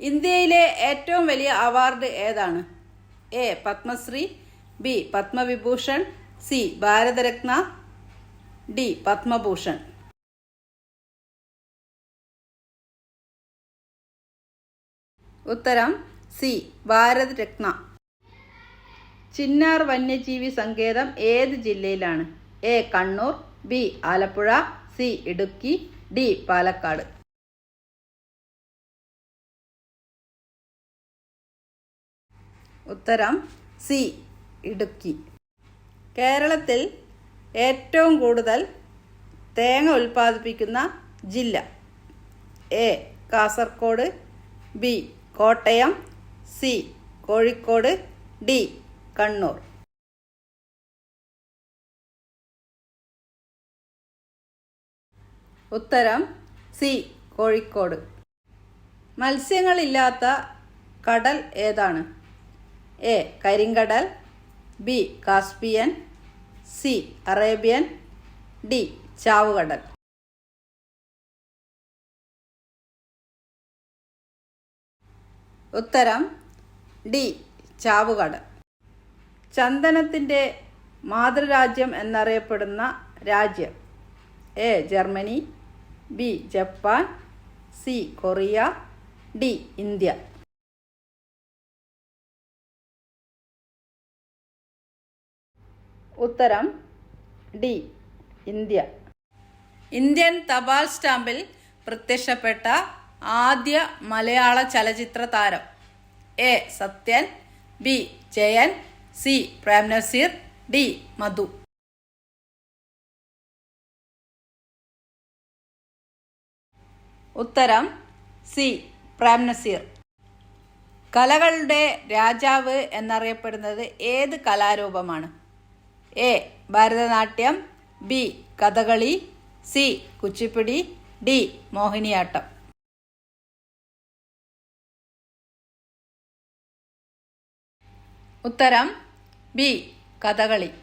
ഇന്ത്യയിലെ ഏറ്റവും വലിയ അവാർഡ് ഏതാണ്? A. Padmashri, B. Padma Vibhushan, C. Bharat Ratna, D. Padma Bhushan. ഉത്തരം സി. ഭാരതരത്ന. ചിന്നാർ വന്യജീവി സങ്കേതം ഏത് ജില്ലയിലാണ്? A. Kannur, B. Alappuzha, C. Idukki, D. Palakkad. ഉത്തരം സി. ഇടുക്കി. കേരളത്തിൽ ഏറ്റവും കൂടുതൽ തേങ്ങ ഉൽപ്പാദിപ്പിക്കുന്ന ജില്ല? A. Kasaragod, B. Kottayam, C. Kozhikode, D. Kannur. ഉത്തരം സി. കോഴിക്കോട്. മത്സ്യങ്ങളില്ലാത്ത കടൽ ഏതാണ്? എ. കരിങ്കടൽ, B. Caspian, C. Arabian, D. ചാവുകടൽ. ഉത്തരം ഡി. ചാവുകടൽ. ചന്ദനത്തിൻ്റെ മാതൃരാജ്യം എന്നറിയപ്പെടുന്ന രാജ്യം? A. Germany, B. Japan, C. Korea, D. India. ഉത്തരം ഡി. ഇന്ത്യ. ഇന്ത്യൻ തപാൽ സ്റ്റാമ്പിൽ പ്രത്യക്ഷപ്പെട്ട ആദ്യ മലയാള ചലച്ചിത്ര താരം? A. Sathyan, B. Jayan, C. Prem Nazir, D. Madhu. ഉത്തരം സി. പ്രേംനസീർ. കലകളുടെ രാജാവ് എന്നറിയപ്പെടുന്നത് ഏത് കലാരൂപമാണ്? A. Bharatanatyam, B. Kathakali, C. Kuchipudi, D. Mohiniyattam. ഉത്തരം ബി. കഥകളി.